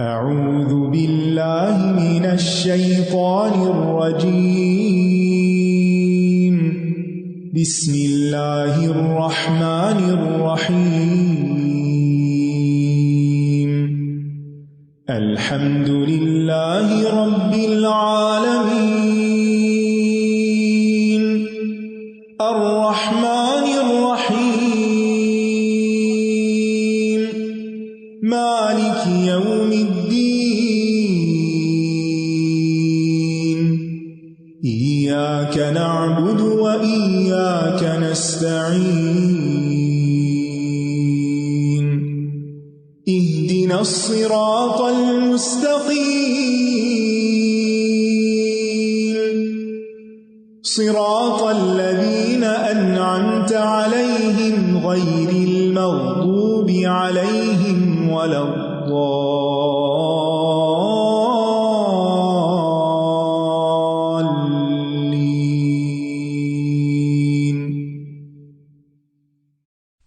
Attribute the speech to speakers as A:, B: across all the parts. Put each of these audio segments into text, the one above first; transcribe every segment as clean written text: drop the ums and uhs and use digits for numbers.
A: اعوذ باللہ من الشیطان الرجیم بسم اللہ الرحمن الرحیم الحمد للہ رب العالمین الرحمن الرحیم مالک یوم الدین ایاک نعبد و ایاک نستعین اهدنا الصراط المستقیم صراط الذین انعمت علیہم غیر المغضوب علیہم ولا الضالین۔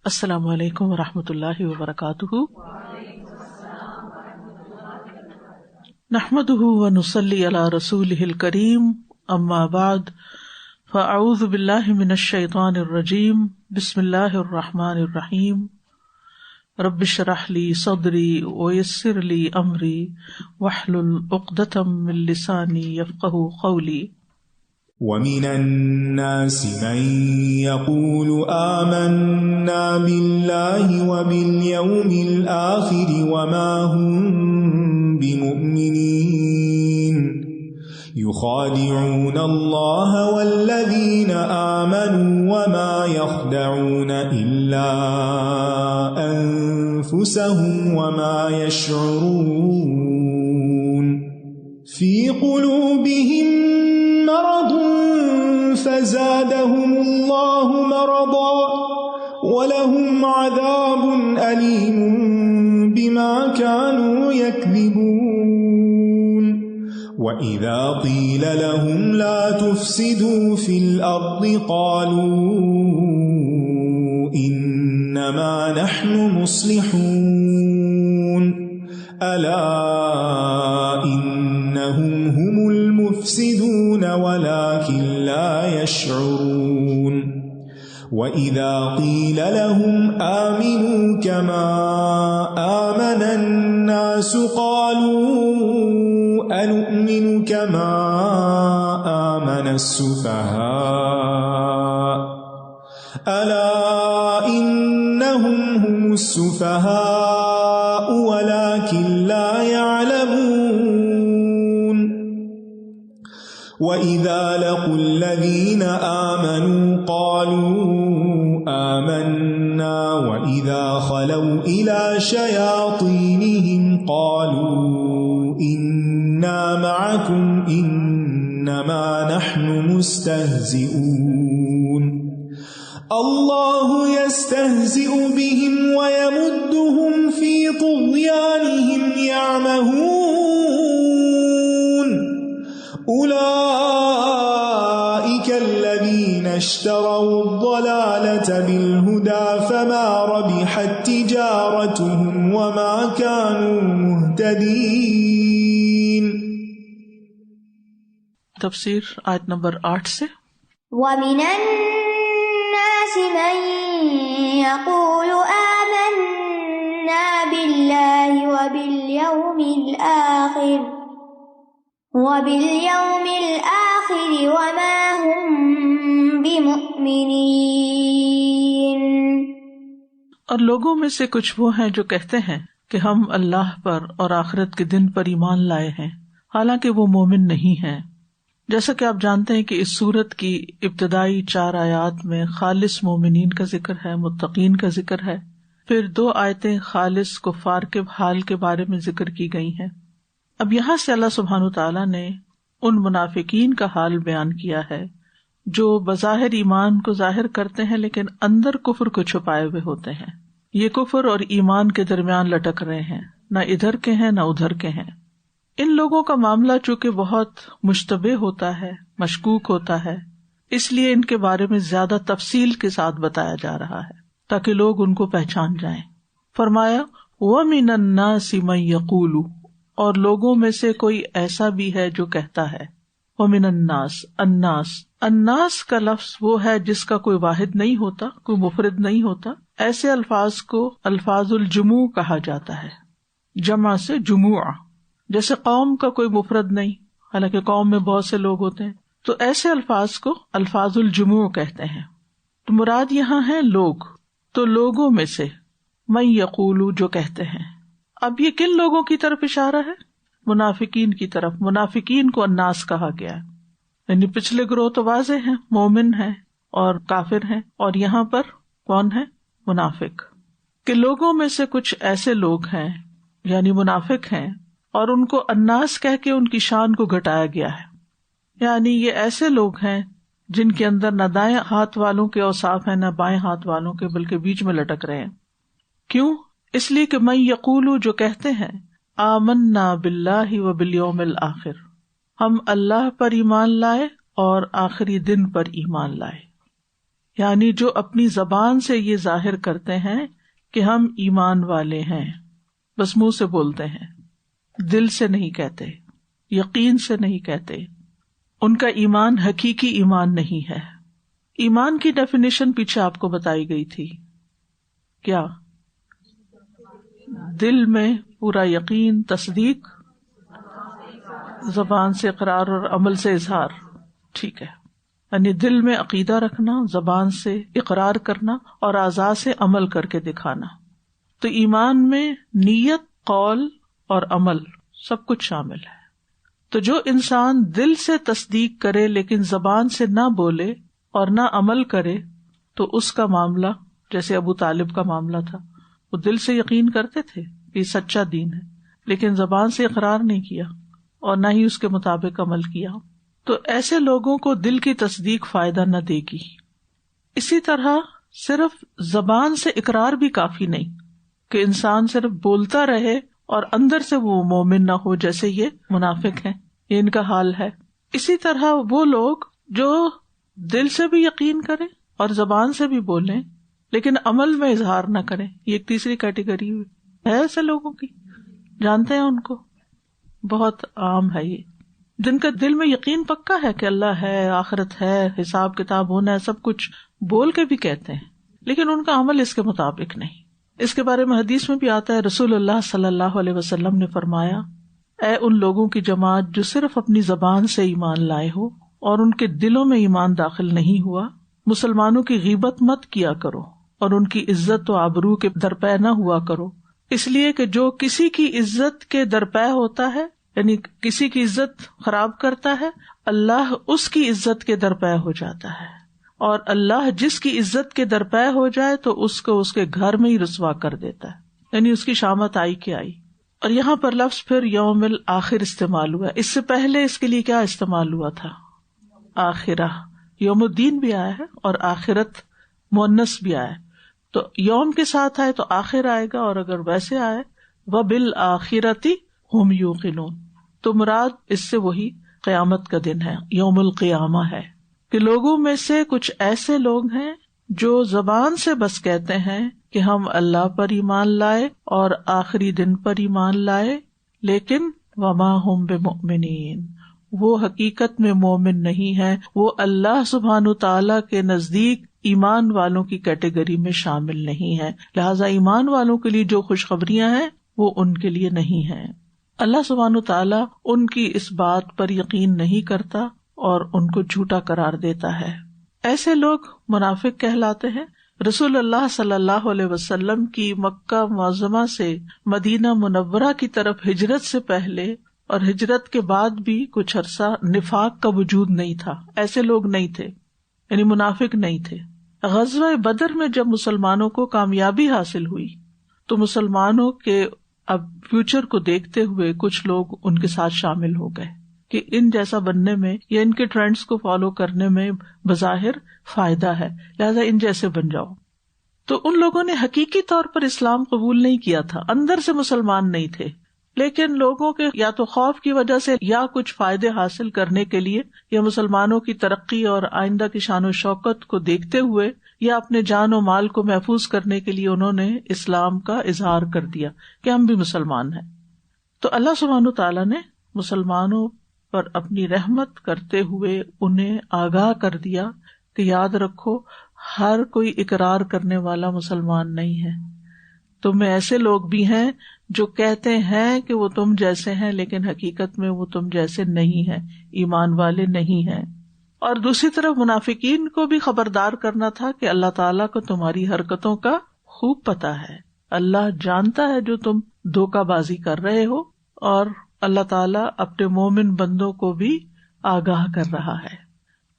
B: السلام علیکم ورحمۃ اللہ وبرکاتہ۔ نحمده ونصلی علی رسولہ الکریم، اما بعد فاعوذ باللہ من الشیطان الرجیم، بسم اللہ الرحمن الرحیم، رب اشرح لی صدری ویسر لی امری واحلل عقدۃ من لسانی یفقہوا قولی۔
A: وَمِنَ النَّاسِ مَن يَقُولُ آمَنَّا بِاللَّهِ وَبِالْيَوْمِ الْآخِرِ وَمَا هُمْ بِمُؤْمِنِينَ يُخَادِعُونَ اللَّهَ وَالَّذِينَ آمَنُوا وَمَا يَخْدَعُونَ إِلَّا أَنفُسَهُمْ وَمَا يَشْعُرُونَ فِي قُلُوبِهِم مرض فزادهم الله مرضا ولهم عذاب أليم بما كانوا يكذبون وإذا قيل لهم لا تفسدوا في الأرض قالوا إنما نحن مصلحون ألا إنهم هم المفسدون ولكن لا يشعرون وإذا قيل لهم آمنوا كما آمن الناس قالوا أنؤمن كما آمن السفهاء ألا إنهم هم السفهاء ولكن لا يعلمون وَإِذَا لَقُوا الَّذِينَ آمَنُوا قَالُوا آمَنَّا وَإِذَا خَلَوْا إِلَى شَيَاطِينِهِمْ قَالُوا إِنَّا مَعَكُمْ إِنَّمَا نَحْنُ مُسْتَهْزِئُونَ اللَّهُ يَسْتَهْزِئُ بِهِمْ وَيَمُدُّهُمْ فِي طُغْيَانِهِمْ يَعْمَهُونَ أولئك الذين اشتروا الضلالة بالهدى فما ربحت تجارتهم وما كانوا مهتدين۔
B: تفسیر آیت نمبر 8 سے۔
C: وَمِنَ النَّاسِ مَن يَقُولُ آمَنَّا بِاللَّهِ وَبِالْيَوْمِ الْآخِرِ وَمَا هُمْ بِمُؤْمِنِينَ۔
B: اور لوگوں میں سے کچھ وہ ہیں جو کہتے ہیں کہ ہم اللہ پر اور آخرت کے دن پر ایمان لائے ہیں، حالانکہ وہ مومن نہیں ہیں۔ جیسا کہ آپ جانتے ہیں کہ اس سورت کی ابتدائی 4 آیات میں خالص مومنین کا ذکر ہے، متقین کا ذکر ہے، پھر 2 آیتیں خالص کفار کے حال کے بارے میں ذکر کی گئی ہیں۔ اب یہاں سے اللہ سبحانہ وتعالیٰ نے ان منافقین کا حال بیان کیا ہے جو بظاہر ایمان کو ظاہر کرتے ہیں لیکن اندر کفر کو چھپائے ہوئے ہوتے ہیں۔ یہ کفر اور ایمان کے درمیان لٹک رہے ہیں، نہ ادھر کے ہیں نہ ادھر کے ہیں۔ ان لوگوں کا معاملہ چونکہ بہت مشتبہ ہوتا ہے، مشکوک ہوتا ہے، اس لیے ان کے بارے میں زیادہ تفصیل کے ساتھ بتایا جا رہا ہے تاکہ لوگ ان کو پہچان جائیں۔ فرمایا وَمِنَ النَّاسِ مَن يَقُولُ، اور لوگوں میں سے کوئی ایسا بھی ہے جو کہتا ہے. ومن الناس، الناس کا لفظ وہ ہے جس کا کوئی واحد نہیں ہوتا، کوئی مفرد نہیں ہوتا. ایسے الفاظ کو الفاظ الجموع کہا جاتا ہے، جمع سے جموع. جیسے قوم کا کوئی مفرد نہیں، حالانکہ قوم میں بہت سے لوگ ہوتے ہیں، تو ایسے الفاظ کو الفاظ الجموع کہتے ہیں. تو مراد یہاں ہے لوگ. تو لوگوں میں سے من یقول، جو کہتے ہیں. اب یہ کن لوگوں کی طرف اشارہ ہے؟ منافقین کی طرف. منافقین کو الناس کہا گیا ہے، یعنی پچھلے گروہ تو واضح ہیں، مومن ہیں اور کافر ہیں، اور یہاں پر کون ہے؟ منافق. کہ لوگوں میں سے کچھ ایسے لوگ ہیں، یعنی منافق ہیں، اور ان کو الناس کہہ کے ان کی شان کو گھٹایا گیا ہے. یعنی یہ ایسے لوگ ہیں جن کے اندر نہ دائیں ہاتھ والوں کے اوصاف ہیں نہ بائیں ہاتھ والوں کے، بلکہ بیچ میں لٹک رہے ہیں. کیوں؟ اس لیے کہ من یقولو، جو کہتے ہیں آمنا باللہ وبالیوم الآخر، ہم اللہ پر ایمان لائے اور آخری دن پر ایمان لائے. یعنی جو اپنی زبان سے یہ ظاہر کرتے ہیں کہ ہم ایمان والے ہیں، بس منہ سے بولتے ہیں، دل سے نہیں کہتے، یقین سے نہیں کہتے، ان کا ایمان حقیقی ایمان نہیں ہے. ایمان کی ڈیفینیشن پیچھے آپ کو بتائی گئی تھی. کیا؟ دل میں پورا یقین، تصدیق، زبان سے اقرار اور عمل سے اظہار. ٹھیک ہے، یعنی دل میں عقیدہ رکھنا، زبان سے اقرار کرنا اور اعضاء سے عمل کر کے دکھانا. تو ایمان میں نیت، قول اور عمل سب کچھ شامل ہے. تو جو انسان دل سے تصدیق کرے لیکن زبان سے نہ بولے اور نہ عمل کرے، تو اس کا معاملہ جیسے ابو طالب کا معاملہ تھا. وہ دل سے یقین کرتے تھے کہ یہ سچا دین ہے، لیکن زبان سے اقرار نہیں کیا اور نہ ہی اس کے مطابق عمل کیا. تو ایسے لوگوں کو دل کی تصدیق فائدہ نہ دے گی. اسی طرح صرف زبان سے اقرار بھی کافی نہیں کہ انسان صرف بولتا رہے اور اندر سے وہ مومن نہ ہو، جیسے یہ منافق ہیں، یہ ان کا حال ہے. اسی طرح وہ لوگ جو دل سے بھی یقین کریں اور زبان سے بھی بولیں لیکن عمل میں اظہار نہ کریں، یہ ایک تیسری کیٹیگری ہے ایسے لوگوں کی. جانتے ہیں ان کو، بہت عام ہے یہ، جن کا دل میں یقین پکا ہے کہ اللہ ہے، آخرت ہے، حساب کتاب ہونا ہے، سب کچھ بول کے بھی کہتے ہیں لیکن ان کا عمل اس کے مطابق نہیں. اس کے بارے میں حدیث میں بھی آتا ہے، رسول اللہ صلی اللہ علیہ وسلم نے فرمایا، اے ان لوگوں کی جماعت جو صرف اپنی زبان سے ایمان لائے ہو اور ان کے دلوں میں ایمان داخل نہیں ہوا، مسلمانوں کی غیبت مت کیا کرو اور ان کی عزت و آبرو کے درپے نہ ہوا کرو، اس لیے کہ جو کسی کی عزت کے درپے ہوتا ہے، یعنی کسی کی عزت خراب کرتا ہے، اللہ اس کی عزت کے درپے ہو جاتا ہے، اور اللہ جس کی عزت کے درپے ہو جائے تو اس کو اس کے گھر میں ہی رسوا کر دیتا ہے، یعنی اس کی شامت آئی کہ آئی. اور یہاں پر لفظ پھر یوم الآخر استعمال ہوا. اس سے پہلے اس کے لیے کیا استعمال ہوا تھا؟ آخرہ. یوم الدین بھی آیا ہے اور آخرت مؤنث بھی آیا ہے، تو یوم کے ساتھ آئے تو آخر آئے گا، اور اگر ویسے آئے وَبِالْآخِرَةِ هُمْ يُوقِنُونَ تو مراد اس سے وہی قیامت کا دن ہے، یوم القیامہ ہے. کہ لوگوں میں سے کچھ ایسے لوگ ہیں جو زبان سے بس کہتے ہیں کہ ہم اللہ پر ایمان لائے اور آخری دن پر ایمان لائے، لیکن وَمَا هُمْ بِمُؤْمِنِينَ وہ حقیقت میں مومن نہیں ہے، وہ اللہ سبحانہ تعالیٰ کے نزدیک ایمان والوں کی کیٹیگری میں شامل نہیں ہے. لہذا ایمان والوں کے لیے جو خوشخبریاں ہیں وہ ان کے لیے نہیں ہیں. اللہ سبحانہ تعالیٰ ان کی اس بات پر یقین نہیں کرتا اور ان کو جھوٹا قرار دیتا ہے. ایسے لوگ منافق کہلاتے ہیں. رسول اللہ صلی اللہ علیہ وسلم کی مکہ معظمہ سے مدینہ منورہ کی طرف ہجرت سے پہلے اور ہجرت کے بعد بھی کچھ عرصہ نفاق کا وجود نہیں تھا. ایسے لوگ نہیں تھے، یعنی منافق نہیں تھے. غزوہ بدر میں جب مسلمانوں کو کامیابی حاصل ہوئی تو مسلمانوں کے اب فیوچر کو دیکھتے ہوئے کچھ لوگ ان کے ساتھ شامل ہو گئے کہ ان جیسا بننے میں یا ان کے ٹرینڈز کو فالو کرنے میں بظاہر فائدہ ہے، لہذا ان جیسے بن جاؤ. تو ان لوگوں نے حقیقی طور پر اسلام قبول نہیں کیا تھا، اندر سے مسلمان نہیں تھے، لیکن لوگوں کے یا تو خوف کی وجہ سے یا کچھ فائدے حاصل کرنے کے لیے یا مسلمانوں کی ترقی اور آئندہ کی شان و شوکت کو دیکھتے ہوئے یا اپنے جان و مال کو محفوظ کرنے کے لیے انہوں نے اسلام کا اظہار کر دیا کہ ہم بھی مسلمان ہیں. تو اللہ سبحانہ تعالیٰ نے مسلمانوں پر اپنی رحمت کرتے ہوئے انہیں آگاہ کر دیا کہ یاد رکھو ہر کوئی اقرار کرنے والا مسلمان نہیں ہے، تم میں ایسے لوگ بھی ہیں جو کہتے ہیں کہ وہ تم جیسے ہیں لیکن حقیقت میں وہ تم جیسے نہیں ہیں، ایمان والے نہیں ہیں۔ اور دوسری طرف منافقین کو بھی خبردار کرنا تھا کہ اللہ تعالیٰ کو تمہاری حرکتوں کا خوب پتہ ہے، اللہ جانتا ہے جو تم دھوکہ بازی کر رہے ہو، اور اللہ تعالیٰ اپنے مومن بندوں کو بھی آگاہ کر رہا ہے۔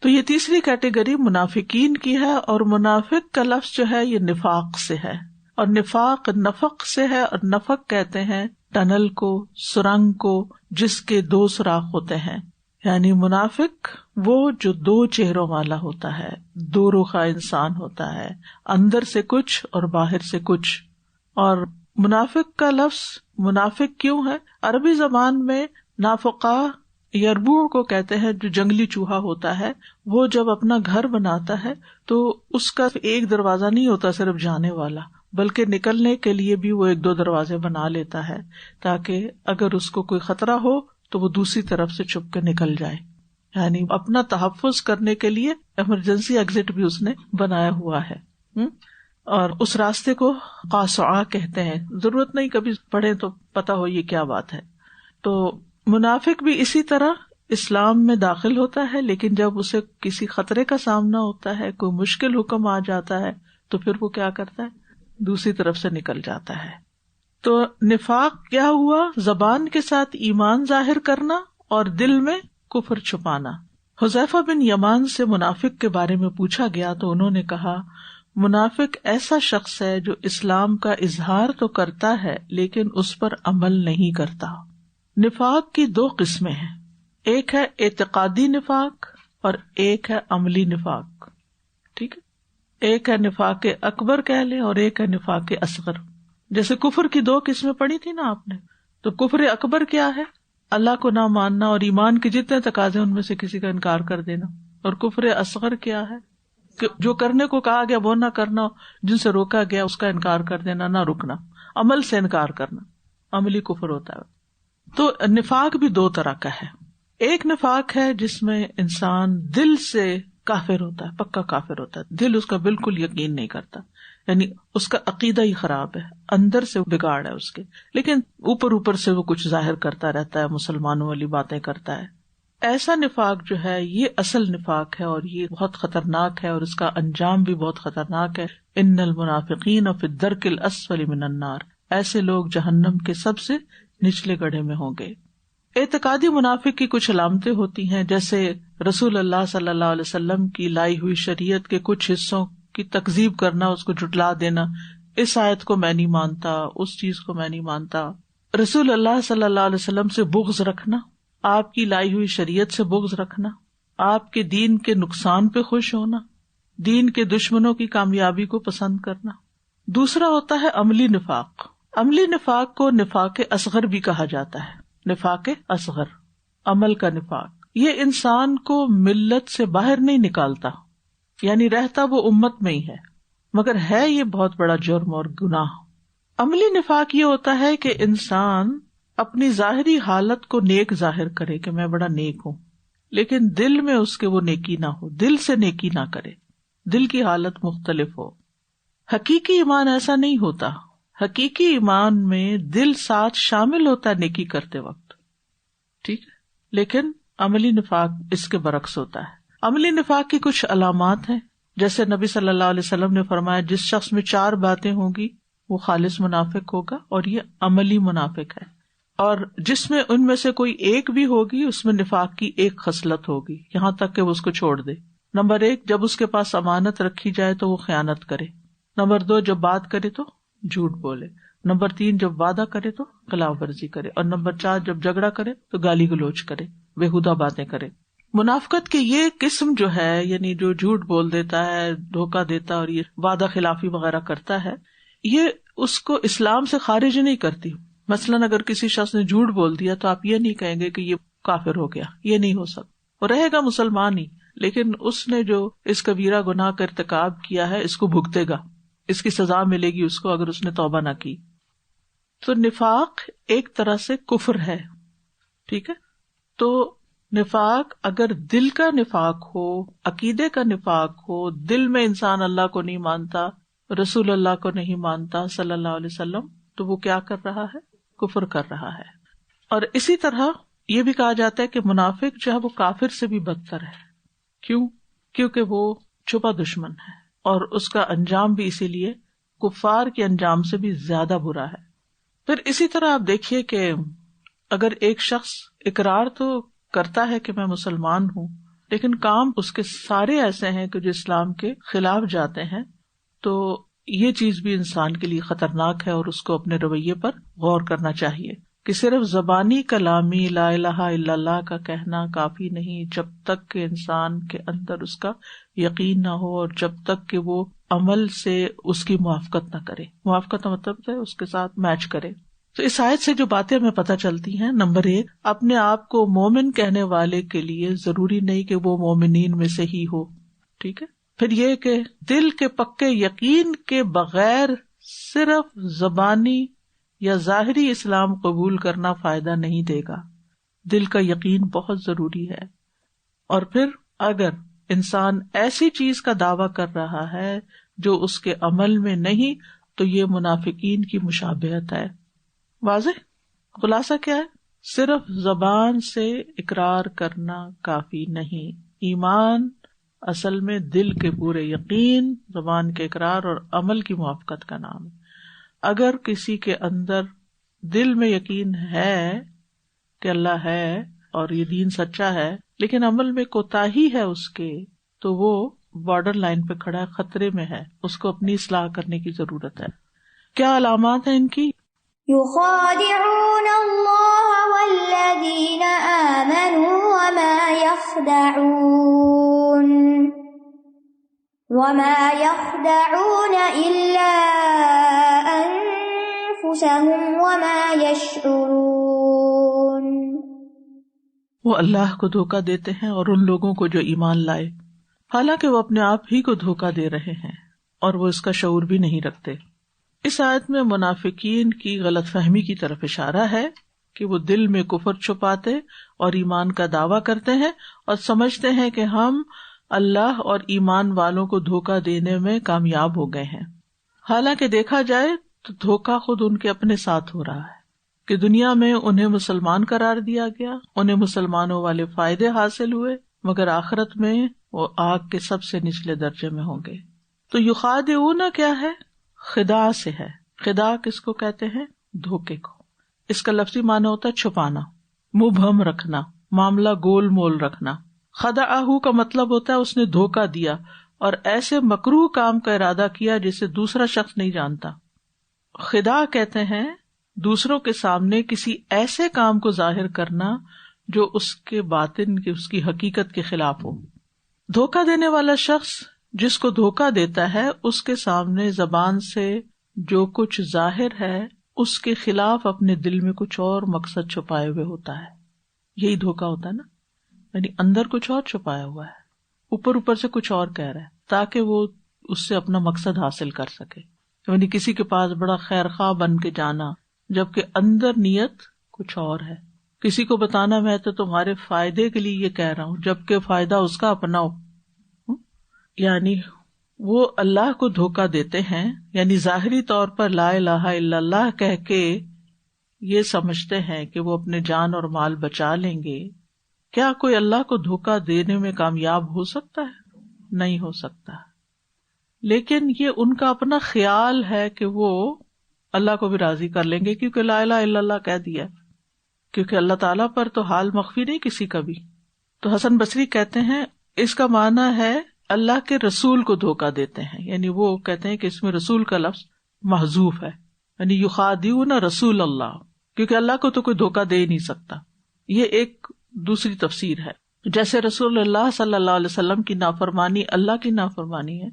B: تو یہ تیسری کیٹیگری منافقین کی ہے، اور منافق کا لفظ جو ہے یہ نفاق سے ہے، اور نفاق نفق سے ہے، اور نفق کہتے ہیں ٹنل کو، سرنگ کو جس کے دو سوراخ ہوتے ہیں، یعنی منافق وہ جو دو چہروں والا ہوتا ہے، دو رخا انسان ہوتا ہے، اندر سے کچھ اور باہر سے کچھ۔ اور منافق کا لفظ منافق کیوں ہے؟ عربی زبان میں نافقہ یربوع کو کہتے ہیں، جو جنگلی چوہا ہوتا ہے وہ جب اپنا گھر بناتا ہے تو اس کا ایک دروازہ نہیں ہوتا صرف جانے والا، بلکہ نکلنے کے لیے بھی وہ ایک دو دروازے بنا لیتا ہے تاکہ اگر اس کو کوئی خطرہ ہو تو وہ دوسری طرف سے چھپ کے نکل جائے، یعنی اپنا تحفظ کرنے کے لیے ایمرجنسی ایگزٹ بھی اس نے بنایا ہوا ہے۔ اور اس راستے کو قاصعہ کہتے ہیں، ضرورت نہیں کبھی پڑھیں تو پتہ ہو یہ کیا بات ہے۔ تو منافق بھی اسی طرح اسلام میں داخل ہوتا ہے، لیکن جب اسے کسی خطرے کا سامنا ہوتا ہے، کوئی مشکل حکم آ جاتا ہے تو پھر وہ کیا کرتا ہے؟ دوسری طرف سے نکل جاتا ہے۔ تو نفاق کیا ہوا؟ زبان کے ساتھ ایمان ظاہر کرنا اور دل میں کفر چھپانا۔ حذیفہ بن یمان سے منافق کے بارے میں پوچھا گیا تو انہوں نے کہا، منافق ایسا شخص ہے جو اسلام کا اظہار تو کرتا ہے لیکن اس پر عمل نہیں کرتا۔ نفاق کی دو قسمیں ہیں، ایک ہے اعتقادی نفاق اور ایک ہے عملی نفاق، ٹھیک ہے؟ ایک ہے نفاق اکبر کہہ لیں اور ایک ہے نفاق اصغر۔ جیسے کفر کی دو قسمیں پڑھی تھی نا آپ نے، تو کفر اکبر کیا ہے؟ اللہ کو نہ ماننا اور ایمان کے جتنے تقاضے ان میں سے کسی کا انکار کر دینا۔ اور کفر اصغر کیا ہے؟ کہ جو کرنے کو کہا گیا وہ نہ کرنا، جن سے روکا گیا اس کا انکار کر دینا، نہ رکنا، عمل سے انکار کرنا، عملی کفر ہوتا ہے۔ تو نفاق بھی دو طرح کا ہے، ایک نفاق ہے جس میں انسان دل سے کافر ہوتا ہے، پکا کافر ہوتا ہے، دل اس کا بالکل یقین نہیں کرتا، یعنی اس کا عقیدہ ہی خراب ہے، اندر سے بگاڑ ہے اس کے، لیکن اوپر سے وہ کچھ ظاہر کرتا رہتا ہے، مسلمانوں والی باتیں کرتا ہے۔ ایسا نفاق جو ہے یہ اصل نفاق ہے اور یہ بہت خطرناک ہے، اور اس کا انجام بھی بہت خطرناک ہے۔ ان المنافقین فی الدرک الاسفل من النار، ایسے لوگ جہنم کے سب سے نچلے گڑھے میں ہوں گے۔ اعتقادی منافق کی کچھ علامتیں ہوتی ہیں، جیسے رسول اللہ صلی اللہ علیہ وسلم کی لائی ہوئی شریعت کے کچھ حصوں کی تکذیب کرنا، اس کو جھٹلا دینا، اس آیت کو میں نہیں مانتا، اس چیز کو میں نہیں مانتا۔ رسول اللہ صلی اللہ علیہ وسلم سے بغض رکھنا، آپ کی لائی ہوئی شریعت سے بغض رکھنا، آپ کے دین کے نقصان پہ خوش ہونا، دین کے دشمنوں کی کامیابی کو پسند کرنا۔ دوسرا ہوتا ہے عملی نفاق۔ عملی نفاق کو نفاق اصغر بھی کہا جاتا ہے، نفاق اصغر، عمل کا نفاق۔ یہ انسان کو ملت سے باہر نہیں نکالتا، یعنی رہتا وہ امت میں ہی ہے، مگر ہے یہ بہت بڑا جرم اور گناہ۔ عملی نفاق یہ ہوتا ہے کہ انسان اپنی ظاہری حالت کو نیک ظاہر کرے کہ میں بڑا نیک ہوں، لیکن دل میں اس کے وہ نیکی نہ ہو، دل سے نیکی نہ کرے، دل کی حالت مختلف ہو۔ حقیقی ایمان ایسا نہیں ہوتا، حقیقی ایمان میں دل ساتھ شامل ہوتا ہے نیکی کرتے وقت، ٹھیک ہے، لیکن عملی نفاق اس کے برعکس ہوتا ہے۔ عملی نفاق کی کچھ علامات ہیں، جیسے نبی صلی اللہ علیہ وسلم نے فرمایا جس شخص میں 4 باتیں ہوں گی وہ خالص منافق ہوگا، اور یہ عملی منافق ہے، اور جس میں ان میں سے کوئی ایک بھی ہوگی اس میں نفاق کی ایک خصلت ہوگی، یہاں تک کہ وہ اس کو چھوڑ دے۔ نمبر 1، جب اس کے پاس امانت رکھی جائے تو وہ خیانت کرے۔ نمبر 2، جب بات کرے تو جھوٹ بولے۔ نمبر 3، جب وعدہ کرے تو خلاف ورزی کرے۔ اور نمبر 4، جب جھگڑا کرے تو گالی گلوچ کرے، بےہودہ باتیں کرے۔ منافقت کے یہ قسم جو ہے، یعنی جو جھوٹ بول دیتا ہے، دھوکہ دیتا اور یہ وعدہ خلافی وغیرہ کرتا ہے، یہ اس کو اسلام سے خارج نہیں کرتی۔ مثلاً اگر کسی شخص نے جھوٹ بول دیا تو آپ یہ نہیں کہیں گے کہ یہ کافر ہو گیا، یہ نہیں ہو سکتا، وہ رہے گا مسلمان ہی، لیکن اس نے جو اس کبیرہ گناہ کا ارتکاب کیا ہے اس کو بھگتے گا، اس کی سزا ملے گی اس کو اگر اس نے توبہ نہ کی۔ تو نفاق ایک طرح سے کفر ہے، ٹھیک ہے. تو نفاق اگر دل کا نفاق ہو، عقیدے کا نفاق ہو، دل میں انسان اللہ کو نہیں مانتا، رسول اللہ کو نہیں مانتا صلی اللہ علیہ وسلم، تو وہ کیا کر رہا ہے؟ کفر کر رہا ہے. اور اسی طرح یہ بھی کہا جاتا ہے کہ منافق جو ہے وہ کافر سے بھی بدتر ہے. کیوں؟ کیونکہ وہ چھپا دشمن ہے، اور اس کا انجام بھی اسی لیے کفار کے انجام سے بھی زیادہ برا ہے. پھر اسی طرح آپ دیکھیے کہ اگر ایک شخص اقرار تو کرتا ہے کہ میں مسلمان ہوں، لیکن کام اس کے سارے ایسے ہیں کہ جو اسلام کے خلاف جاتے ہیں، تو یہ چیز بھی انسان کے لیے خطرناک ہے، اور اس کو اپنے رویے پر غور کرنا چاہیے کہ صرف زبانی کلامی لا الہ الا اللہ کا کہنا کافی نہیں، جب تک کہ انسان کے اندر اس کا یقین نہ ہو، اور جب تک کہ وہ عمل سے اس کی موافقت نہ کرے. موافقت کا مطلب ہے اس کے ساتھ میچ کرے. تو اس آیت سے جو باتیں ہمیں پتہ چلتی ہیں، نمبر 1، اپنے آپ کو مومن کہنے والے کے لیے ضروری نہیں کہ وہ مومنین میں سے ہی ہو، ٹھیک ہے. پھر یہ کہ دل کے پکے یقین کے بغیر صرف زبانی یا ظاہری اسلام قبول کرنا فائدہ نہیں دے گا، دل کا یقین بہت ضروری ہے. اور پھر اگر انسان ایسی چیز کا دعویٰ کر رہا ہے جو اس کے عمل میں نہیں، تو یہ منافقین کی مشابہت ہے. واضح خلاصہ کیا ہے؟ صرف زبان سے اقرار کرنا کافی نہیں. ایمان اصل میں دل کے پورے یقین، زبان کے اقرار اور عمل کی موافقت کا نام ہے. اگر کسی کے اندر دل میں یقین ہے کہ اللہ ہے اور یہ دین سچا ہے، لیکن عمل میں کوتاہی ہے اس کے، تو وہ بارڈر لائن پہ کھڑا ہے، خطرے میں ہے، اس کو اپنی اصلاح کرنے کی ضرورت ہے. کیا علامات ہیں ان کی؟
C: يخادعون الله والذين آمنوا وما يخدعون إلا أنفسهم وما يشعرون.
B: وہ اللہ کو دھوکہ دیتے ہیں اور ان لوگوں کو جو ایمان لائے، حالانکہ وہ اپنے آپ ہی کو دھوکہ دے رہے ہیں اور وہ اس کا شعور بھی نہیں رکھتے. اس آیت میں منافقین کی غلط فہمی کی طرف اشارہ ہے کہ وہ دل میں کفر چھپاتے اور ایمان کا دعویٰ کرتے ہیں اور سمجھتے ہیں کہ ہم اللہ اور ایمان والوں کو دھوکہ دینے میں کامیاب ہو گئے ہیں. حالانکہ دیکھا جائے تو دھوکہ خود ان کے اپنے ساتھ ہو رہا ہے کہ دنیا میں انہیں مسلمان قرار دیا گیا، انہیں مسلمانوں والے فائدے حاصل ہوئے، مگر آخرت میں وہ آگ کے سب سے نچلے درجے میں ہوں گے. تو یخادعون کیا ہے؟ خدا سے ہے. خدا کس کو کہتے ہیں؟ دھوکے کو. اس کا لفظی معنی ہوتا ہے چھپانا، مبہم رکھنا، معاملہ گول مول رکھنا. خدعہ کا مطلب ہوتا ہے اس نے دھوکا دیا اور ایسے مکروہ کام کا ارادہ کیا جسے دوسرا شخص نہیں جانتا. خدا کہتے ہیں دوسروں کے سامنے کسی ایسے کام کو ظاہر کرنا جو اس کے باطن کی، اس کی حقیقت کے خلاف ہو. دھوکا دینے والا شخص جس کو دھوکا دیتا ہے اس کے سامنے زبان سے جو کچھ ظاہر ہے اس کے خلاف اپنے دل میں کچھ اور مقصد چھپائے ہوئے ہوتا ہے. یہی دھوکا ہوتا ہے نا، یعنی اندر کچھ اور چھپایا ہوا ہے، اوپر اوپر سے کچھ اور کہہ رہا ہے تاکہ وہ اس سے اپنا مقصد حاصل کر سکے. یعنی کسی کے پاس بڑا خیر خواہ بن کے جانا جبکہ اندر نیت کچھ اور ہے. کسی کو بتانا میں تو تمہارے فائدے کے لیے یہ کہہ رہا ہوں جبکہ فائدہ اس کا اپنا ہو. یعنی وہ اللہ کو دھوکا دیتے ہیں، یعنی ظاہری طور پر لا الہ الا اللہ کہہ کے یہ سمجھتے ہیں کہ وہ اپنے جان اور مال بچا لیں گے. کیا کوئی اللہ کو دھوکا دینے میں کامیاب ہو سکتا ہے؟ نہیں ہو سکتا. لیکن یہ ان کا اپنا خیال ہے کہ وہ اللہ کو بھی راضی کر لیں گے کیونکہ لا الہ الا اللہ کہہ دیا، کیونکہ اللہ تعالیٰ پر تو حال مخفی نہیں کسی کا بھی. تو حسن بصری کہتے ہیں اس کا معنی ہے اللہ کے رسول کو دھوکا دیتے ہیں، یعنی وہ کہتے ہیں کہ اس میں رسول کا لفظ محذوف ہے، یعنی یخادعون رسول اللہ، کیونکہ اللہ کو تو کوئی دھوکا دے ہی نہیں سکتا. یہ ایک دوسری تفسیر ہے. جیسے رسول اللہ صلی اللہ علیہ وسلم کی نافرمانی اللہ کی نافرمانی ہے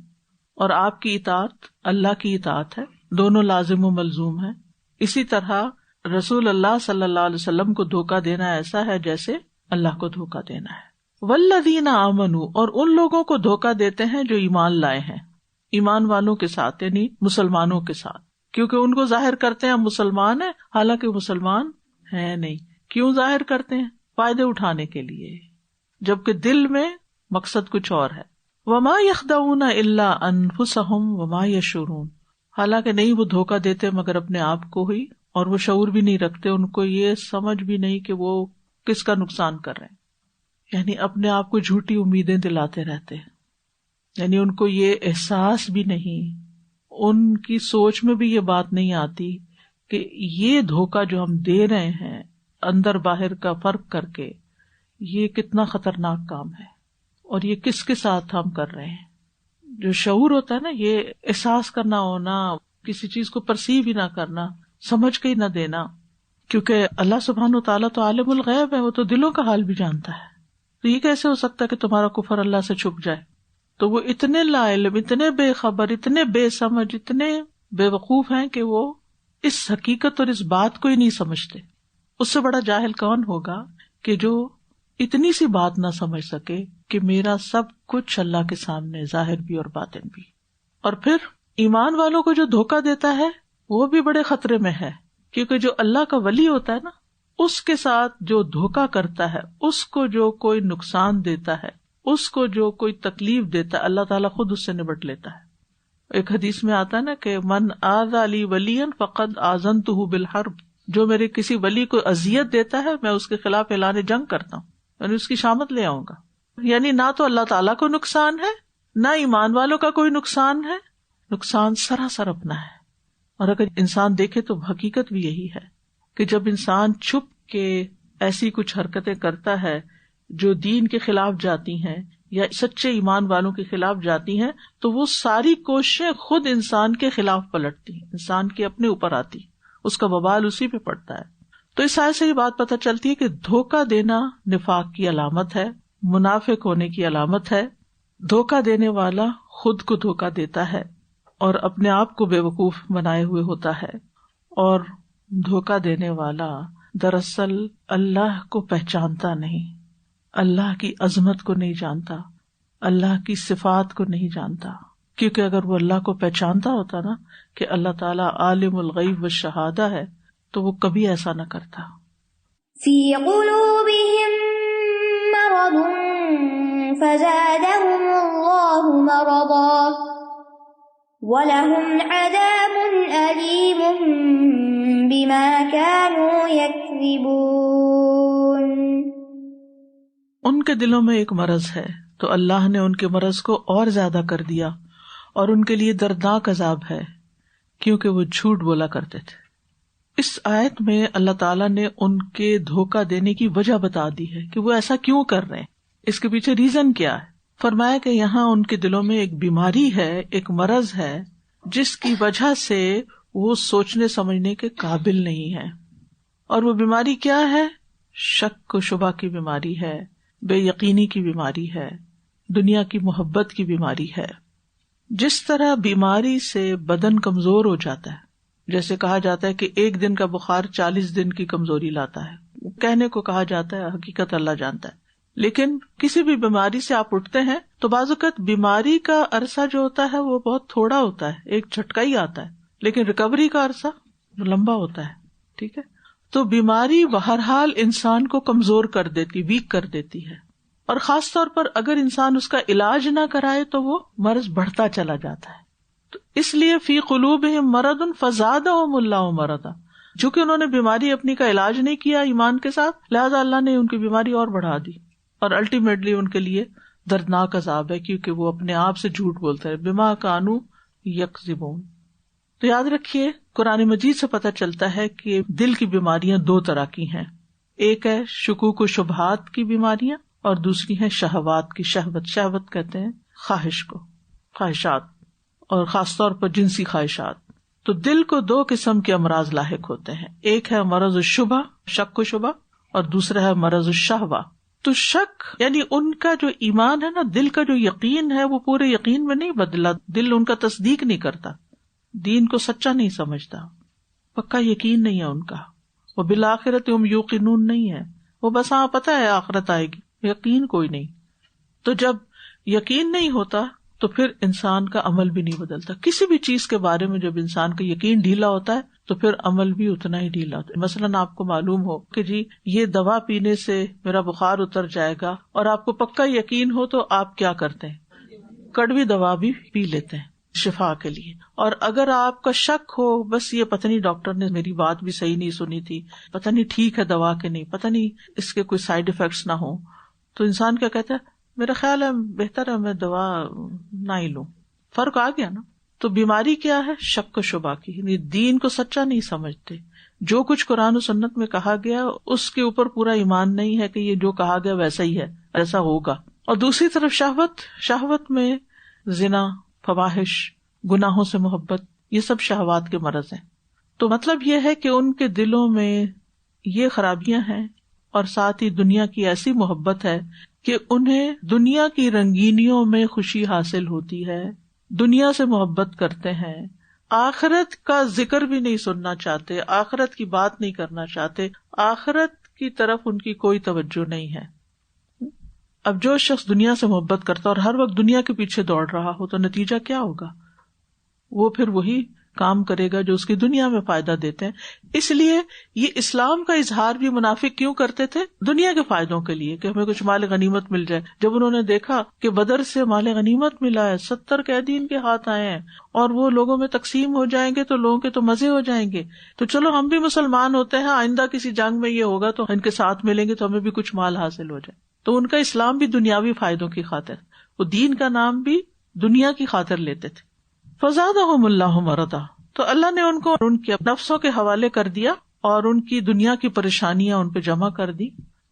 B: اور آپ کی اطاعت اللہ کی اطاعت ہے، دونوں لازم و ملزوم ہیں. اسی طرح رسول اللہ صلی اللہ علیہ وسلم کو دھوکا دینا ایسا ہے جیسے اللہ کو دھوکا دینا ہے. والذین آمنوا، اور ان لوگوں کو دھوکا دیتے ہیں جو ایمان لائے ہیں، ایمان والوں کے ساتھ یعنی مسلمانوں کے ساتھ. کیونکہ ان کو ظاہر کرتے ہیں ہم مسلمان ہیں، حالانکہ مسلمان ہیں نہیں. کیوں ظاہر کرتے ہیں؟ فائدے اٹھانے کے لیے، جبکہ دل میں مقصد کچھ اور ہے. وما یخدعون الا انفسهم وما یشعرون، حالانکہ نہیں وہ دھوکہ دیتے مگر اپنے آپ کو ہی، اور وہ شعور بھی نہیں رکھتے، ان کو یہ سمجھ بھی نہیں کہ وہ کس کا نقصان کر رہے ہیں. یعنی اپنے آپ کو جھوٹی امیدیں دلاتے رہتے ہیں، یعنی ان کو یہ احساس بھی نہیں، ان کی سوچ میں بھی یہ بات نہیں آتی کہ یہ دھوکہ جو ہم دے رہے ہیں اندر باہر کا فرق کر کے، یہ کتنا خطرناک کام ہے اور یہ کس کے ساتھ ہم کر رہے ہیں. جو شعور ہوتا ہے نا، یہ احساس کرنا ہونا، کسی چیز کو پرسیو ہی نہ کرنا، سمجھ کے ہی نہ دینا. کیونکہ اللہ سبحانہ و تعالیٰ تو عالم الغیب ہے، وہ تو دلوں کا حال بھی جانتا ہے. تو یہ کیسے ہو سکتا ہے کہ تمہارا کفر اللہ سے چھپ جائے؟ تو وہ اتنے لا علم، اتنے بے خبر، اتنے بے سمجھ، اتنے بے وقوف ہیں کہ وہ اس حقیقت اور اس بات کو ہی نہیں سمجھتے. اس سے بڑا جاہل کون ہوگا کہ جو اتنی سی بات نہ سمجھ سکے کہ میرا سب کچھ اللہ کے سامنے ظاہر بھی اور باطن بھی. اور پھر ایمان والوں کو جو دھوکہ دیتا ہے وہ بھی بڑے خطرے میں ہے، کیونکہ جو اللہ کا ولی ہوتا ہے نا، اس کے ساتھ جو دھوکہ کرتا ہے، اس کو جو کوئی نقصان دیتا ہے، اس کو جو کوئی تکلیف دیتا ہے، اللہ تعالیٰ خود اس سے نبٹ لیتا ہے. ایک حدیث میں آتا ہے نا کہ من آذى لی ولیا فقد آذنتہ بالحرب، جو میرے کسی ولی کو اذیت دیتا ہے میں اس کے خلاف اعلان جنگ کرتا ہوں، یعنی اس کی شامت لے آؤں گا. یعنی نہ تو اللہ تعالیٰ کو نقصان ہے، نہ ایمان والوں کا کوئی نقصان ہے، نقصان سراسر اپنا ہے. اور اگر انسان دیکھے تو حقیقت بھی یہی ہے کہ جب انسان چھپ کے ایسی کچھ حرکتیں کرتا ہے جو دین کے خلاف جاتی ہیں یا سچے ایمان والوں کے خلاف جاتی ہیں، تو وہ ساری کوششیں خود انسان کے خلاف پلٹتی ہیں، انسان کے اپنے اوپر آتی، اس کا وبال اسی پہ پڑتا ہے. تو اس آیت سے یہ بات پتہ چلتی ہے کہ دھوکہ دینا نفاق کی علامت ہے، منافق ہونے کی علامت ہے. دھوکہ دینے والا خود کو دھوکہ دیتا ہے اور اپنے آپ کو بے وقوف بنائے ہوئے ہوتا ہے، اور دھوکہ دینے والا دراصل اللہ کو پہچانتا نہیں، اللہ کی عظمت کو نہیں جانتا، اللہ کی صفات کو نہیں جانتا. کیونکہ اگر وہ اللہ کو پہچانتا ہوتا نا کہ اللہ تعالیٰ عالم الغیب والشہادہ ہے تو وہ کبھی ایسا نہ کرتا.
C: فی قلوبہم مرض فزادہم اللہ مرضا وَلَهُمْ عَذَابٌ أَلِيمٌ بِمَا كَانُوا يَكْذِبُونَ.
B: ان کے دلوں میں ایک مرض ہے تو اللہ نے ان کے مرض کو اور زیادہ کر دیا، اور ان کے لیے دردناک عذاب ہے کیونکہ وہ جھوٹ بولا کرتے تھے. اس آیت میں اللہ تعالیٰ نے ان کے دھوکہ دینے کی وجہ بتا دی ہے کہ وہ ایسا کیوں کر رہے ہیں، اس کے پیچھے ریزن کیا ہے. فرمایا کہ یہاں ان کے دلوں میں ایک بیماری ہے، ایک مرض ہے، جس کی وجہ سے وہ سوچنے سمجھنے کے قابل نہیں ہے. اور وہ بیماری کیا ہے؟ شک و شبہ کی بیماری ہے، بے یقینی کی بیماری ہے، دنیا کی محبت کی بیماری ہے. جس طرح بیماری سے بدن کمزور ہو جاتا ہے، جیسے کہا جاتا ہے کہ ایک دن کا بخار 40 دن کی کمزوری لاتا ہے، کہنے کو کہا جاتا ہے، حقیقت اللہ جانتا ہے. لیکن کسی بھی بیماری سے آپ اٹھتے ہیں تو بعض اوقات بیماری کا عرصہ جو ہوتا ہے وہ بہت تھوڑا ہوتا ہے، ایک جھٹکا ہی آتا ہے، لیکن ریکوری کا عرصہ لمبا ہوتا ہے. ٹھیک ہے، تو بیماری بہرحال انسان کو کمزور کر دیتی، ویک کر دیتی ہے، اور خاص طور پر اگر انسان اس کا علاج نہ کرائے تو وہ مرض بڑھتا چلا جاتا ہے. تو اس لیے فی قلوبہم مرض فزادہم اللہ مرضا، چونکہ انہوں نے بیماری اپنی کا علاج نہیں کیا ایمان کے ساتھ، لہذا اللہ نے ان کی بیماری اور بڑھا دی، اور الٹیمیٹلی ان کے لیے دردناک عذاب ہے، کیونکہ وہ اپنے آپ سے جھوٹ بولتے ہیں. بما کانوا یکذبون. تو یاد رکھیے قرآن مجید سے پتہ چلتا ہے کہ دل کی بیماریاں دو طرح کی ہیں، ایک ہے شکوک و شبہات کی بیماریاں، اور دوسری ہیں شہوات کی. شہوت کہتے ہیں خواہش کو، خواہشات، اور خاص طور پر جنسی خواہشات. تو دل کو دو قسم کے امراض لاحق ہوتے ہیں، ایک ہے مرض الشبہ، شک و شبہ، اور دوسرا ہے مرض الشہوہ. تو شک یعنی ان کا جو ایمان ہے نا، دل کا جو یقین ہے وہ پورے یقین میں نہیں بدلا، دل ان کا تصدیق نہیں کرتا، دین کو سچا نہیں سمجھتا، پکا یقین نہیں ہے ان کا. وہ بالآخرت ہم یوقنون نہیں ہے، وہ بس ہاں پتہ ہے آخرت آئے گی، یقین کوئی نہیں. تو جب یقین نہیں ہوتا تو پھر انسان کا عمل بھی نہیں بدلتا. کسی بھی چیز کے بارے میں جب انسان کا یقین ڈھیلا ہوتا ہے تو پھر عمل بھی اتنا ہی ڈھیلا ہوتا ہے. مثلاً آپ کو معلوم ہو کہ جی یہ دوا پینے سے میرا بخار اتر جائے گا اور آپ کو پکا یقین ہو تو آپ کیا کرتے ہیں؟ کڑوی دوا بھی پی لیتے ہیں شفا کے لیے. اور اگر آپ کا شک ہو بس یہ پتہ نہیں ڈاکٹر نے میری بات بھی صحیح نہیں سنی تھی, پتہ نہیں ٹھیک ہے دوا کے نہیں, پتہ نہیں اس کے کوئی سائڈ افیکٹس نہ ہو, تو انسان کیا کہتا ہے میرا خیال ہے بہتر ہے میں دوا نہ ہی لوں. فرق آ گیا نا. تو بیماری کیا ہے؟ شک و شبہ کی, یعنی دین کو سچا نہیں سمجھتے. جو کچھ قرآن و سنت میں کہا گیا اس کے اوپر پورا ایمان نہیں ہے کہ یہ جو کہا گیا ویسا ہی ہے, ایسا ہوگا. اور دوسری طرف شہوت میں زنا, فواحش, گناہوں سے محبت, یہ سب شہوات کے مرض ہیں. تو مطلب یہ ہے کہ ان کے دلوں میں یہ خرابیاں ہیں اور ساتھ ہی دنیا کی ایسی محبت ہے کہ انہیں دنیا کی رنگینیوں میں خوشی حاصل ہوتی ہے, دنیا سے محبت کرتے ہیں, آخرت کا ذکر بھی نہیں سننا چاہتے, آخرت کی بات نہیں کرنا چاہتے, آخرت کی طرف ان کی کوئی توجہ نہیں ہے. اب جو شخص دنیا سے محبت کرتا اور ہر وقت دنیا کے پیچھے دوڑ رہا ہو تو نتیجہ کیا ہوگا؟ وہ پھر وہی کام کرے گا جو اس کی دنیا میں فائدہ دیتے ہیں. اس لیے یہ اسلام کا اظہار بھی منافق کیوں کرتے تھے؟ دنیا کے فائدوں کے لیے کہ ہمیں کچھ مال غنیمت مل جائے. جب انہوں نے دیکھا کہ بدر سے مال غنیمت ملا ہے, 70 قیدی ان کے ہاتھ آئے ہیں اور وہ لوگوں میں تقسیم ہو جائیں گے تو لوگوں کے تو مزے ہو جائیں گے, تو چلو ہم بھی مسلمان ہوتے ہیں, آئندہ کسی جنگ میں یہ ہوگا تو ان کے ساتھ ملیں گے تو ہمیں بھی کچھ مال حاصل ہو جائے. تو ان کا اسلام بھی دنیاوی فائدوں کی خاطر, وہ دین کا نام بھی دنیا کی خاطر لیتے تھے. فزادہم اللہ مرضا, تو اللہ نے ان کو ان کے نفسوں کے حوالے کر دیا اور ان کی دنیا کی پریشانیاں ان پہ جمع کر دی,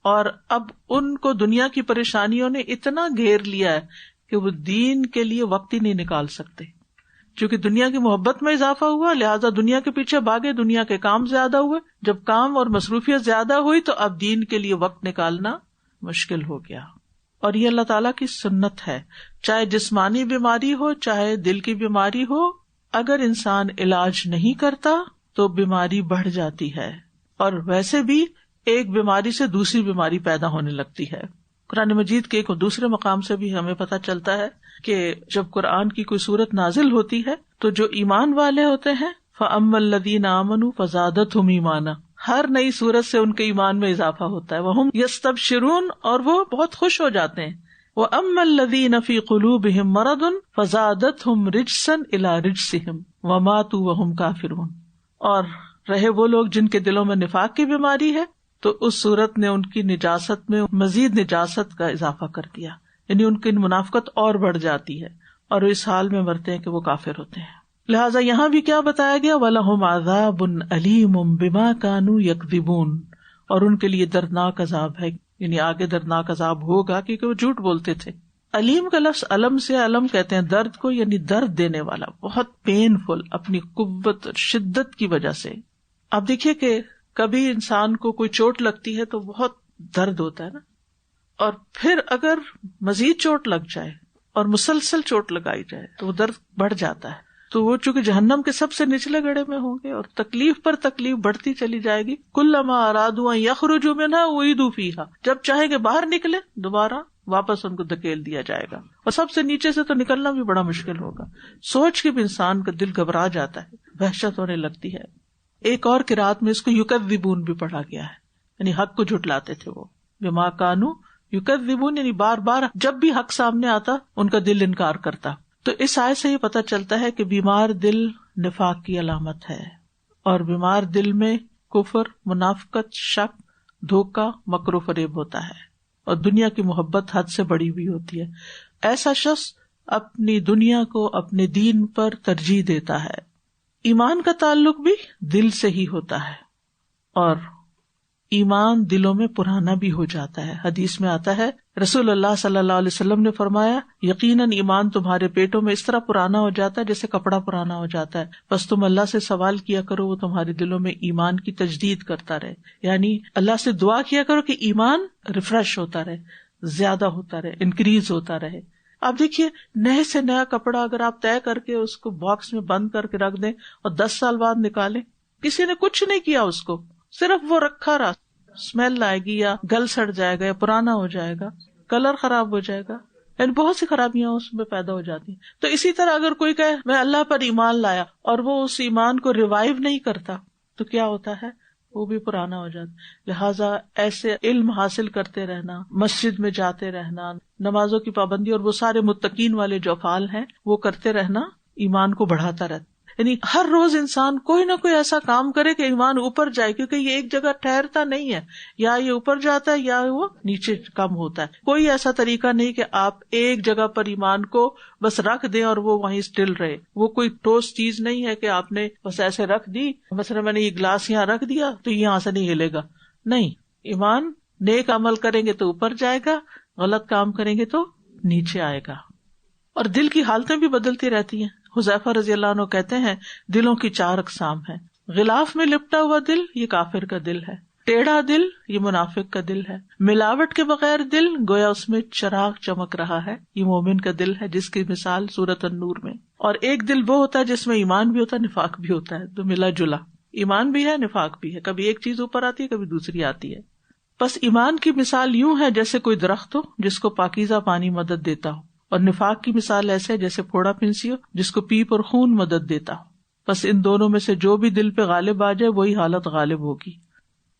B: اور اب ان کو دنیا کی پریشانیوں نے اتنا گھیر لیا ہے کہ وہ دین کے لیے وقت ہی نہیں نکال سکتے. چونکہ دنیا کی محبت میں اضافہ ہوا لہٰذا دنیا کے پیچھے بھاگے, دنیا کے کام زیادہ ہوئے, جب کام اور مصروفیت زیادہ ہوئی تو اب دین کے لیے وقت نکالنا مشکل ہو گیا. اور یہ اللہ تعالیٰ کی سنت ہے, چاہے جسمانی بیماری ہو چاہے دل کی بیماری ہو, اگر انسان علاج نہیں کرتا تو بیماری بڑھ جاتی ہے, اور ویسے بھی ایک بیماری سے دوسری بیماری پیدا ہونے لگتی ہے. قرآن مجید کے ایک دوسرے مقام سے بھی ہمیں پتہ چلتا ہے کہ جب قرآن کی کوئی سورت نازل ہوتی ہے تو جو ایمان والے ہوتے ہیں فَأَمَّا الَّذِينَ آمَنُوا فَزَادَتْهُمْ ایمانا, ہر نئی سورت سے ان کے ایمان میں اضافہ ہوتا ہے. وَهُمْ يَسْتَبْشِرُونَ, اور وہ بہت خوش ہو جاتے ہیں. وَأَمَّا الَّذِينَ فِي قُلُوبِهِمْ مَرَضٌ فَزَادَتْهُمْ رِجْسًا إِلَىٰ رِجْسِهِمْ وَمَاتُوا وَهُمْ كَافِرُونَ, اور رہے وہ لوگ جن کے دلوں میں نفاق کی بیماری ہے تو اس صورت نے ان کی نجاست میں مزید نجاست کا اضافہ کر دیا, یعنی ان کی منافقت اور بڑھ جاتی ہے اور اس حال میں مرتے ہیں کہ وہ کافر ہوتے ہیں. لہٰذا یہاں بھی کیا بتایا گیا, وَلَهُمْ عَذَابٌ أَلِيمٌ بِمَا كَانُوا يَكْذِبُونَ, اور ان کے لیے دردناک عذاب ہے, یعنی آگے دردناک عذاب ہوگا کیونکہ وہ جھوٹ بولتے تھے. علیم کا لفظ علم سے, علم کہتے ہیں درد کو, یعنی درد دینے والا, بہت پین فل, اپنی قوت اور شدت کی وجہ سے. آپ دیکھیے کہ کبھی انسان کو کوئی چوٹ لگتی ہے تو بہت درد ہوتا ہے نا, اور پھر اگر مزید چوٹ لگ جائے اور مسلسل چوٹ لگائی جائے تو وہ درد بڑھ جاتا ہے. تو وہ چونکہ جہنم کے سب سے نچلے گڑھے میں ہوں گے اور تکلیف پر تکلیف بڑھتی چلی جائے گی. کلما ارادوا ان یخرجوا منها اعیدوا فیہا, جب چاہے کہ باہر نکلے دوبارہ واپس ان کو دھکیل دیا جائے گا, اور سب سے نیچے سے تو نکلنا بھی بڑا مشکل ہوگا. سوچ کے بھی انسان کا دل گھبرا جاتا ہے, وحشت ہونے لگتی ہے. ایک اور قرات میں اس کو یکذبون بھی پڑھا گیا ہے, یعنی حق کو جھٹلاتے تھے وہ. بما کانوا یکذبون, یعنی بار بار جب بھی حق سامنے آتا ان کا دل انکار کرتا. تو اس آیت سے یہ پتہ چلتا ہے کہ بیمار دل نفاق کی علامت ہے, اور بیمار دل میں کفر, منافقت, شک, دھوکہ, مکر و فریب ہوتا ہے, اور دنیا کی محبت حد سے بڑی بھی ہوتی ہے. ایسا شخص اپنی دنیا کو اپنے دین پر ترجیح دیتا ہے. ایمان کا تعلق بھی دل سے ہی ہوتا ہے, اور ایمان دلوں میں پرانا بھی ہو جاتا ہے. حدیث میں آتا ہے رسول اللہ صلی اللہ علیہ وسلم نے فرمایا, یقیناً ایمان تمہارے پیٹوں میں اس طرح پرانا ہو جاتا ہے جیسے کپڑا پرانا ہو جاتا ہے, بس تم اللہ سے سوال کیا کرو وہ تمہارے دلوں میں ایمان کی تجدید کرتا رہے. یعنی اللہ سے دعا کیا کرو کہ ایمان ریفریش ہوتا رہے, زیادہ ہوتا رہے, انکریز ہوتا رہے. آپ دیکھیے نئے سے نیا کپڑا اگر آپ طے کر کے اس کو باکس میں بند کر کے رکھ دیں اور 10 سال بعد نکالیں, کسی نے کچھ نہیں کیا اس کو, صرف وہ رکھا رہا, اسمیل آئے گی یا گل سڑ جائے گا یا پرانا ہو جائے گا, کلر خراب ہو جائے گا, یعنی بہت سی خرابیاں اس میں پیدا ہو جاتی ہیں. تو اسی طرح اگر کوئی کہے میں اللہ پر ایمان لایا اور وہ اس ایمان کو ریوائیو نہیں کرتا تو کیا ہوتا ہے؟ وہ بھی پرانا ہو جاتا. لہٰذا ایسے علم حاصل کرتے رہنا، مسجد میں جاتے رہنا، نمازوں کی پابندی اور وہ سارے متقین والے جو افعال ہیں وہ کرتے رہنا ایمان کو بڑھاتا رہتا. یعنی ہر روز انسان کوئی نہ کوئی ایسا کام کرے کہ ایمان اوپر جائے، کیونکہ یہ ایک جگہ ٹھہرتا نہیں ہے، یا یہ اوپر جاتا ہے یا وہ نیچے کم ہوتا ہے. کوئی ایسا طریقہ نہیں کہ آپ ایک جگہ پر ایمان کو بس رکھ دیں اور وہ وہیں اسٹل رہے. وہ کوئی ٹھوس چیز نہیں ہے کہ آپ نے بس ایسے رکھ دی، مثلا میں نے یہ گلاس یہاں رکھ دیا تو یہاں سے نہیں ہلے گا. نہیں، ایمان نیک عمل کریں گے تو اوپر جائے گا، غلط کام کریں گے تو نیچے آئے گا. اور دل کی حالتیں بھی بدلتی رہتی ہیں. حذیفہ رضی اللہ عنہ کہتے ہیں دلوں کی 4 اقسام ہیں. غلاف میں لپٹا ہوا دل یہ کافر کا دل ہے، ٹیڑھا دل یہ منافق کا دل ہے، ملاوٹ کے بغیر دل گویا اس میں چراغ چمک رہا ہے یہ مومن کا دل ہے جس کی مثال سورۃ النور میں. اور ایک دل وہ ہوتا ہے جس میں ایمان بھی ہوتا ہے نفاق بھی ہوتا ہے، تو ملا جلا ایمان بھی ہے نفاق بھی ہے، کبھی ایک چیز اوپر آتی ہے کبھی دوسری آتی ہے. بس ایمان کی مثال یوں ہے جیسے کوئی درخت ہو جس کو پاکیزہ پانی مدد دیتا ہو، اور نفاق کی مثال ایسے ہے جیسے پھوڑا پھنسی ہو جس کو پیپ اور خون مدد دیتا ہو. بس ان دونوں میں سے جو بھی دل پہ غالب آ جائے وہی حالت غالب ہوگی.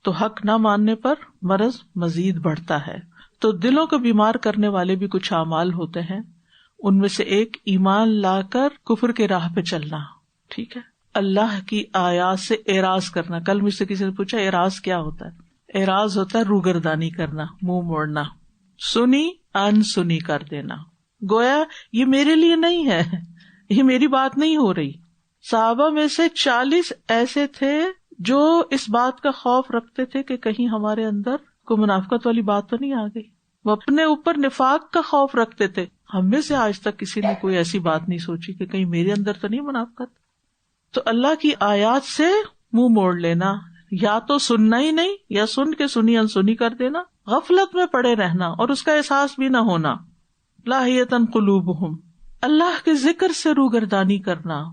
B: تو حق نہ ماننے پر مرض مزید بڑھتا ہے. تو دلوں کو بیمار کرنے والے بھی کچھ اعمال ہوتے ہیں، ان میں سے ایک ایمان لا کر کفر کے راہ پہ چلنا. ٹھیک ہے، اللہ کی آیات سے اعراض کرنا. کل مجھ سے کسی نے پوچھا اعراض کیا ہوتا ہے؟ اعراض ہوتا ہے روگردانی کرنا، منہ موڑنا، سنی ان سنی کر دینا، گویا یہ میرے لیے نہیں ہے، یہ میری بات نہیں ہو رہی. صحابہ میں سے 40 ایسے تھے جو اس بات کا خوف رکھتے تھے کہ کہیں ہمارے اندر کوئی منافقت والی بات تو نہیں آ گئی. وہ اپنے اوپر نفاق کا خوف رکھتے تھے. ہم میں سے آج تک کسی نے کوئی ایسی بات نہیں سوچی کہ کہیں میرے اندر تو نہیں منافقت. تو اللہ کی آیات سے منہ موڑ لینا، یا تو سننا ہی نہیں یا سن کے سنی انسنی کر دینا، غفلت میں پڑے رہنا اور اس کا احساس بھی نہ ہونا. لاہیتن قلوبہم، اللہ کے ذکر سے روگردانی کرنا.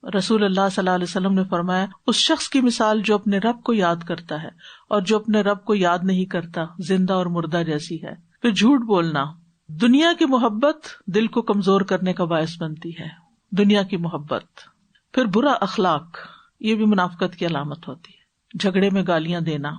B: رسول اللہ صلی اللہ علیہ وسلم نے فرمایا اس شخص کی مثال جو اپنے رب کو یاد کرتا ہے اور جو اپنے رب کو یاد نہیں کرتا زندہ اور مردہ جیسی ہے. پھر جھوٹ بولنا، دنیا کی محبت دل کو کمزور کرنے کا باعث بنتی ہے، دنیا کی محبت. پھر برا اخلاق، یہ بھی منافقت کی علامت ہوتی ہے، جھگڑے میں گالیاں دینا.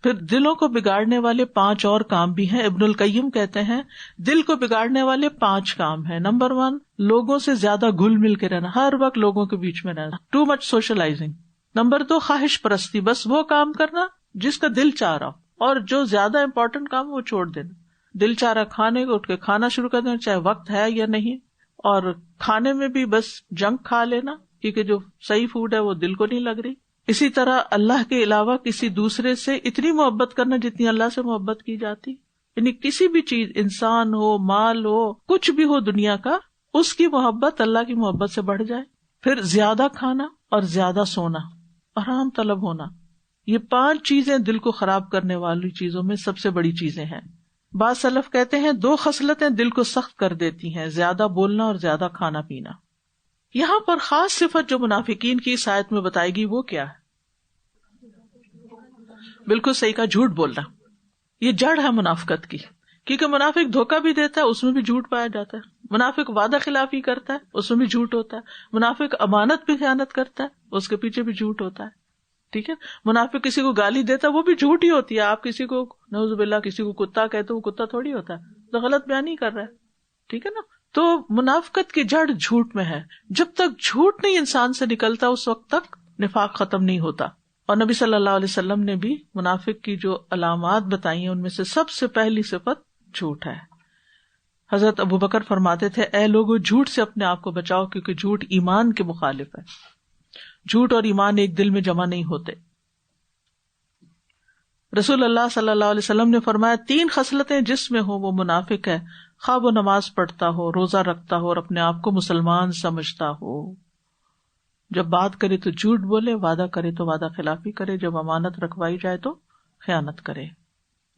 B: پھر دلوں کو بگاڑنے والے 5 اور کام بھی ہیں. ابن القیم کہتے ہیں دل کو بگاڑنے والے 5 کام ہیں. نمبر 1، لوگوں سے زیادہ گھل مل کے رہنا، ہر وقت لوگوں کے بیچ میں رہنا، ٹو مچ سوشلائزنگ. نمبر 2، خواہش پرستی، بس وہ کام کرنا جس کا دل چاہ رہا ہو، اور جو زیادہ امپورٹنٹ کام وہ چھوڑ دینا. دل چاہ رہا کھانے کو اٹھ کے کھانا شروع کر دینا چاہے وقت ہے یا نہیں، اور کھانے میں بھی بس جنک کھا لینا کیونکہ جو صحیح فوڈ ہے وہ دل کو نہیں لگ رہی. اسی طرح اللہ کے علاوہ کسی دوسرے سے اتنی محبت کرنا جتنی اللہ سے محبت کی جاتی. یعنی کسی بھی چیز، انسان ہو، مال ہو، کچھ بھی ہو دنیا کا، اس کی محبت اللہ کی محبت سے بڑھ جائے. پھر زیادہ کھانا اور زیادہ سونا، آرام طلب ہونا، یہ 5 چیزیں دل کو خراب کرنے والی چیزوں میں سب سے بڑی چیزیں ہیں. بعض سلف کہتے ہیں 2 خصلتیں دل کو سخت کر دیتی ہیں، زیادہ بولنا اور زیادہ کھانا پینا. یہاں پر خاص صفت جو منافقین کی اس آیت میں بتائے گی وہ کیا ہے؟ بالکل صحیح کہا، جھوٹ بولنا. یہ جڑ ہے منافقت کی، کیونکہ منافق دھوکہ بھی دیتا ہے، اس میں بھی جھوٹ پایا جاتا ہے. منافق وعدہ خلافی کرتا ہے، اس میں بھی جھوٹ ہوتا ہے. منافق امانت بھی خیانت کرتا ہے، اس کے پیچھے بھی جھوٹ ہوتا ہے. ٹھیک ہے، منافق کسی کو گالی دیتا ہے وہ بھی جھوٹ ہی ہوتی ہے. آپ کسی کو نعوذ باللہ کسی کو کتا کہتے وہ کتا تھوڑی ہوتا ہے، تو غلط بیان ہی کر رہا ہے. ٹھیک ہے نا. تو منافقت کی جڑ جھوٹ میں ہے. جب تک جھوٹ نہیں انسان سے نکلتا اس وقت تک نفاق ختم نہیں ہوتا. اور نبی صلی اللہ علیہ وسلم نے بھی منافق کی جو علامات بتائی ہیں ان میں سے سب سے پہلی صفت جھوٹ ہے. حضرت ابو بکر فرماتے تھے اے لوگو جھوٹ سے اپنے آپ کو بچاؤ کیونکہ جھوٹ ایمان کے مخالف ہے. جھوٹ اور ایمان ایک دل میں جمع نہیں ہوتے. رسول اللہ صلی اللہ علیہ وسلم نے فرمایا 3 خصلتیں جس میں ہو وہ منافق ہے، خواہ وہ نماز پڑھتا ہو، روزہ رکھتا ہو اور اپنے آپ کو مسلمان سمجھتا ہو. جب بات کرے تو جھوٹ بولے، وعدہ کرے تو وعدہ خلافی کرے، جب امانت رکھوائی جائے تو خیانت کرے.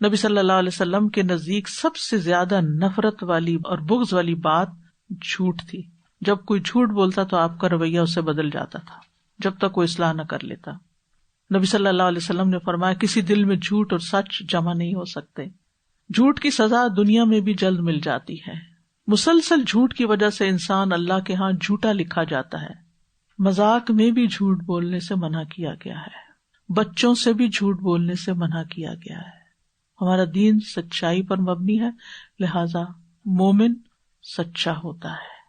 B: نبی صلی اللہ علیہ وسلم کے نزدیک سب سے زیادہ نفرت والی اور بغض والی بات جھوٹ تھی. جب کوئی جھوٹ بولتا تو آپ کا رویہ اس سے بدل جاتا تھا جب تک وہ اصلاح نہ کر لیتا. نبی صلی اللہ علیہ وسلم نے فرمایا کسی دل میں جھوٹ اور سچ جمع نہیں ہو سکتے. جھوٹ کی سزا دنیا میں بھی جلد مل جاتی ہے. مسلسل جھوٹ کی وجہ سے انسان اللہ کے ہاں جھوٹا لکھا جاتا ہے. مذاق میں بھی جھوٹ بولنے سے منع کیا گیا ہے. بچوں سے بھی جھوٹ بولنے سے منع کیا گیا ہے. ہمارا دین سچائی پر مبنی ہے، لہذا مومن سچا ہوتا ہے.